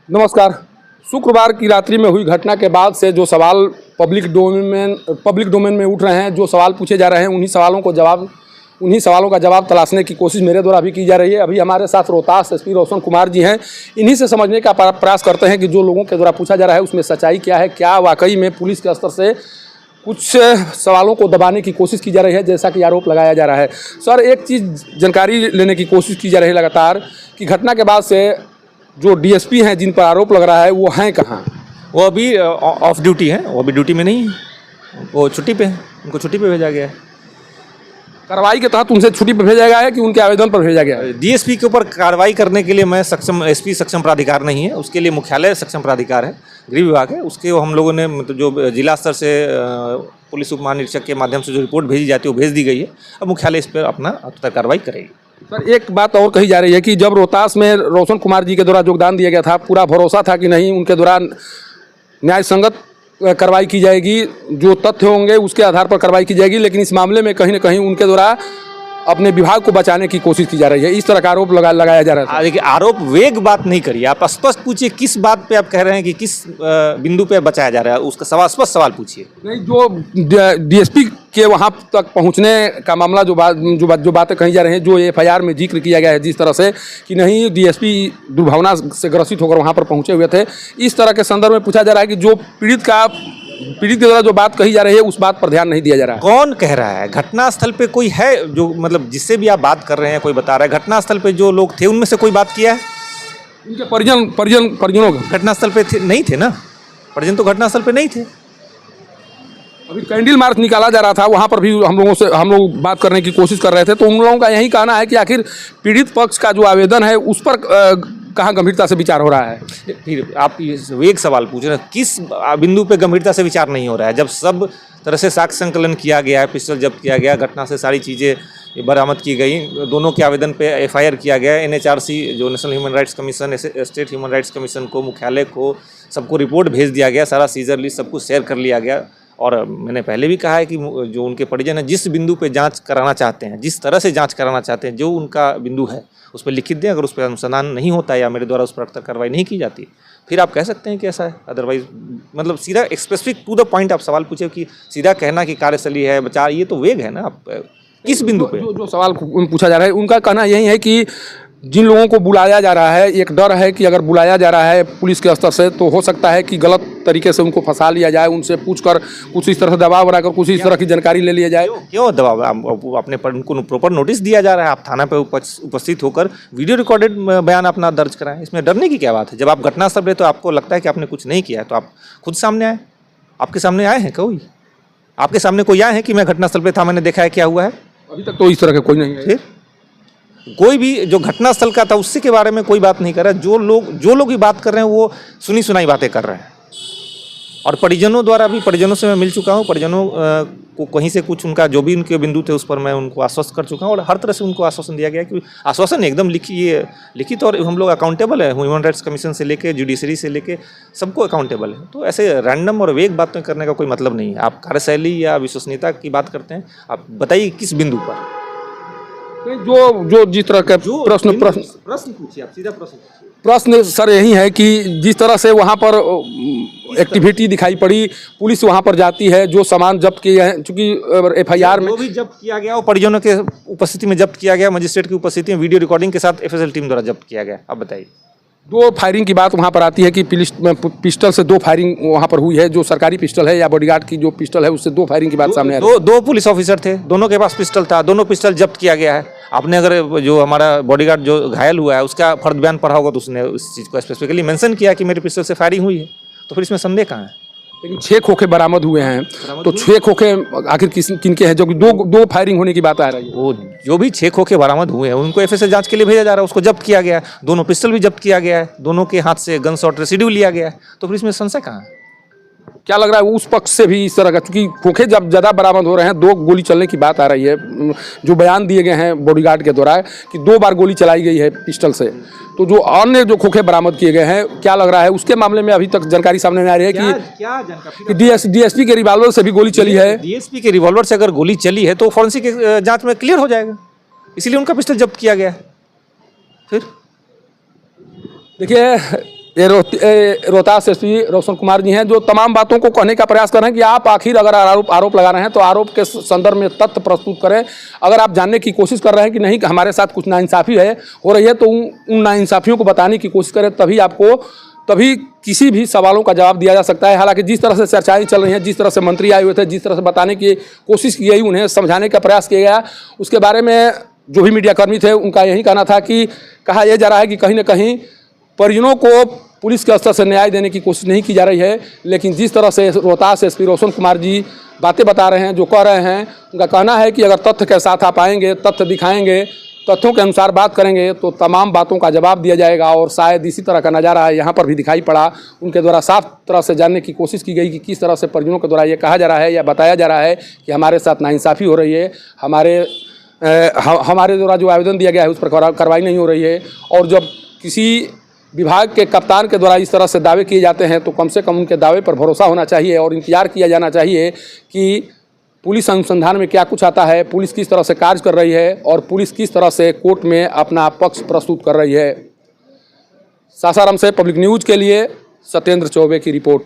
नमस्कार। शुक्रवार की रात्रि में हुई घटना के बाद से जो सवाल पब्लिक डोमेन में उठ रहे हैं, जो सवाल पूछे जा रहे हैं, उन्हीं सवालों का जवाब तलाशने की कोशिश मेरे द्वारा भी की जा रही है। अभी हमारे साथ रोहतास एसपी रोशन कुमार जी हैं। इन्हीं से समझने का प्रयास करते हैं कि जो लोगों के द्वारा पूछा जा रहा है उसमें सच्चाई क्या है, क्या वाकई में पुलिस के स्तर से कुछ सवालों को दबाने की कोशिश की जा रही है, जैसा कि आरोप लगाया जा रहा है। सर, एक चीज़ जानकारी लेने की कोशिश की जा रही है लगातार कि घटना के बाद से जो डीएसपी हैं जिन पर आरोप लग रहा है वो हैं कहाँ? वो अभी ऑफ ड्यूटी है, वो अभी ड्यूटी में नहीं है, वो छुट्टी पे है, उनको छुट्टी पे भेजा गया है। कार्रवाई के तहत उनसे छुट्टी पर भेजा गया है कि उनके आवेदन पर भेजा गया है? डीएसपी के ऊपर कार्रवाई करने के लिए मैं सक्षम, एसपी सक्षम प्राधिकार नहीं है, उसके लिए मुख्यालय सक्षम प्राधिकार है, गृह विभाग है। उसके हम लोगों ने मतलब जो जिला स्तर से पुलिस उप महानिरीक्षक के माध्यम से जो रिपोर्ट भेजी जाती है वो भेज दी गई है। अब मुख्यालय इस पर अपना कार्रवाई करेगी। सर, एक बात और कही जा रही है कि जब रोहतास में रोशन कुमार जी के द्वारा योगदान दिया गया था, पूरा भरोसा था कि नहीं उनके द्वारा न्याय संगत कार्रवाई की जाएगी, जो तथ्य होंगे उसके आधार पर कार्रवाई की जाएगी, लेकिन इस मामले में कहीं ना कहीं उनके द्वारा अपने विभाग को बचाने की कोशिश की जा रही है। इस तरह का आरोप लगाया जा रहा है। देखिए, आरोप वेग बात नहीं करिए, आप स्पष्ट पूछिए किस बात पे आप कह रहे हैं कि किस बिंदु पे बचाया जा रहा है, उसका सवाल स्पष्ट सवाल पूछिए। नहीं, जो डीएसपी के वहाँ तक पहुँचने का मामला जो बातें कही जा रही हैं, जो एफआईआर में जिक्र किया गया है जिस तरह से कि नहीं डीएसपी दुर्भावना से ग्रसित होकर वहाँ पर पहुँचे हुए थे, इस तरह के संदर्भ में पूछा जा रहा है कि जो पीड़ित के द्वारा जो बात कही जा रही है उस बात पर ध्यान नहीं दिया जा रहा है। कौन कह रहा है? घटनास्थल पे कोई है जो मतलब जिससे भी आप बात कर रहे हैं, कोई बता रहा है घटनास्थल पे जो लोग थे उनमें से कोई बात किया है? उनके परिजनों का घटनास्थल पे नहीं थे ना, परिजन तो घटनास्थल पे नहीं थे। अभी कैंडल मार्च निकाला जा रहा था, वहाँ पर भी हम लोग बात करने की कोशिश कर रहे थे, तो उन लोगों का यही कहना है कि आखिर पीड़ित पक्ष का जो आवेदन है उस पर कहाँ गंभीरता से विचार हो रहा है। फिर आप एक सवाल पूछ रहे हैं, किस बिंदु पे गंभीरता से विचार नहीं हो रहा है? जब सब तरह से साक्ष्य संकलन किया गया है, पिस्टल जब्त किया गया, घटना से सारी चीज़ें बरामद की गई, दोनों के आवेदन पे एफआईआर किया गया, एनएचआरसी जो national human rights commission, state human rights commission को, मुख्यालय को, सबको रिपोर्ट भेज दिया गया, सारा सीजर लिस्ट सब कुछ शेयर कर लिया गया। और मैंने पहले भी कहा है कि जो उनके परिजन हैं जिस बिंदु पे जांच कराना चाहते हैं, जिस तरह से जांच कराना चाहते हैं, जो उनका बिंदु है उस पर लिखित दें। अगर उस पर अनुसंधान नहीं होता है या मेरे द्वारा उस पर कार्रवाई नहीं की जाती, फिर आप कह सकते हैं कि ऐसा है। अदरवाइज मतलब सीधा स्पेसिफिक टू द पॉइंट आप सवाल पूछे कि सीधा कहना कि कार्यशैली है बचा, ये तो वेग है ना। आप किस बिंदु पे जो सवाल पूछा जा रहा है उनका कहना यही है कि जिन लोगों को बुलाया जा रहा है, एक डर है कि अगर बुलाया जा रहा है पुलिस के स्तर से तो हो सकता है कि गलत तरीके से उनको फंसा लिया जाए, उनसे पूछकर कुछ इस तरह से दबाव बनाकर कुछ इस तरह की जानकारी ले लिया जाए। क्यों दबाव? अपने पर उनको प्रॉपर नोटिस दिया जा रहा है, आप थाना पे उपस्थित होकर वीडियो रिकॉर्डेड बयान अपना दर्ज कराएं। इसमें डरने की क्या बात है? जब आप घटनास्थल पे तो आपको लगता है कि आपने कुछ नहीं किया है तो आप खुद सामने आए। आपके सामने आए हैं कोई? आपके सामने कोई आए हैं कि मैं घटनास्थल पे था, मैंने देखा है क्या हुआ है? अभी तक तो इस तरह का कोई नहीं है। फिर कोई भी जो घटनास्थल का था उससे के बारे में कोई बात नहीं कर रहा है। जो लोग भी बात कर रहे हैं वो सुनी सुनाई बातें कर रहे हैं। और परिजनों द्वारा भी, परिजनों से मैं मिल चुका हूँ, परिजनों को कहीं से कुछ उनका जो भी उनके बिंदु थे उस पर मैं उनको आश्वस्त कर चुका हूँ और हर तरह से उनको आश्वासन दिया गया कि आश्वासन एकदम लिखित और हम लोग अकाउंटेबल है, ह्यूमन राइट्स कमीशन से लेके जुडिशरी से लेके सबको अकाउंटेबल है। तो ऐसे रैंडम और वेग बातें करने का कोई मतलब नहीं है। आप कार्यशैली या विश्वसनीयता की बात करते हैं, आप बताइए किस बिंदु पर? जो जिस तरह का प्रश्न पूछिए, आप सीधा प्रश्न सर यही है कि जिस तरह से वहाँ पर एक्टिविटी दिखाई पड़ी, पुलिस वहाँ पर जाती है, जो सामान जब्त किए हैं, चूंकि एफआईआर में भी जब्त किया गया और परिजनों के उपस्थिति में जब्त किया गया, मजिस्ट्रेट की उपस्थिति में वीडियो रिकॉर्डिंग के साथ एफएसएल टीम द्वारा जब्त किया गया। अब बताइए। 2 फायरिंग की बात वहाँ पर आती है कि पिस्टल से 2 फायरिंग वहाँ पर हुई है, जो सरकारी पिस्टल है या बॉडीगार्ड की जो पिस्टल है उससे 2 फायरिंग की बात सामने आ रही है। 2 पुलिस ऑफिसर थे, दोनों के पास पिस्टल था, दोनों पिस्टल जब्त किया गया है। आपने अगर जो हमारा बॉडीगार्ड जो घायल हुआ है उसका फर्द बयान पढ़ा होगा तो उसने उस चीज़ को स्पेसिफिकली मेंशन किया कि मेरे पिस्टल से फायरिंग हुई है, तो फिर इसमें संदेह कहाँ है? लेकिन 6 खोखे बरामद हुए हैं, तो 6 खोखे आखिर किनके हैं? जो कि 2 फायरिंग होने की बात आ रही है। वो जो भी 6 खोखे बरामद हुए हैं उनको एफएसएल जांच के लिए भेजा जा रहा है, उसको जब्त किया गया है, दोनों पिस्टल भी जब्त किया गया है, दोनों के हाथ से गन शॉट रेसिड्यू लिया गया है, तो फिर इसमें संशय कहाँ है? क्या लग रहा है उस पक्ष से भी इस तरह का, क्योंकि खोखे जब ज़्यादा बरामद हो रहे हैं, 2 गोली चलने की बात आ रही है, जो बयान दिए गए हैं बॉडीगार्ड के द्वारा कि 2 बार गोली चलाई गई है पिस्टल से, तो जो अन्य जो खोखे बरामद किए गए हैं, क्या लग रहा है उसके मामले में अभी तक जानकारी सामने नहीं आ रही है कि डीएसपी के रिवॉल्वर से भी गोली चली है? डीएसपी के रिवॉल्वर से अगर गोली चली है तो फॉरेंसिक जांच में क्लियर हो जाएगा, इसीलिए उनका पिस्टल जब्त किया गया है। फिर देखिए, ये रोहतास एसपी रोशन कुमार जी हैं, जो तमाम बातों को कहने का प्रयास कर रहे हैं कि आप आखिर अगर आरोप लगा रहे हैं तो आरोप के संदर्भ में तथ्य प्रस्तुत करें। अगर आप जानने की कोशिश कर रहे हैं कि नहीं हमारे साथ कुछ नाइंसाफ़ी हो रही है तो उन नाइंसाफ़ियों को बताने की कोशिश करें, तभी किसी भी सवालों का जवाब दिया जा सकता है। हालांकि जिस तरह से चर्चाएं चल रही हैं, जिस तरह से मंत्री आए हुए थे, जिस तरह से बताने की कोशिश की गई, उन्हें समझाने का प्रयास किया गया, उसके बारे में जो भी मीडियाकर्मी थे उनका यही कहना था कि कहा यह जा रहा है कि कहीं ना कहीं परिजनों को पुलिस के स्तर से न्याय देने की कोशिश नहीं की जा रही है। लेकिन जिस तरह से रोहतास एसपी रोशन कुमार जी बातें बता रहे हैं, जो कह रहे हैं, उनका कहना है कि अगर तथ्य के साथ आप आएंगे, तथ्य दिखाएंगे, तथ्यों के अनुसार बात करेंगे तो तमाम बातों का जवाब दिया जाएगा। और शायद इसी तरह का नज़ारा है यहाँ पर भी दिखाई पड़ा। उनके द्वारा साफ तरह से जानने की कोशिश की गई कि किस तरह से परिजनों के द्वारा ये कहा जा रहा है या बताया जा रहा है कि हमारे साथ नाइंसाफ़ी हो रही है, हमारे द्वारा जो आवेदन दिया गया है उस पर कार्रवाई नहीं हो रही है। और जब किसी विभाग के कप्तान के द्वारा इस तरह से दावे किए जाते हैं तो कम से कम उनके दावे पर भरोसा होना चाहिए और इंतजार किया जाना चाहिए कि पुलिस अनुसंधान में क्या कुछ आता है, पुलिस किस तरह से कार्य कर रही है और पुलिस किस तरह से कोर्ट में अपना पक्ष प्रस्तुत कर रही है। सासाराम से पब्लिक न्यूज़ के लिए सत्येंद्र चौबे की रिपोर्ट।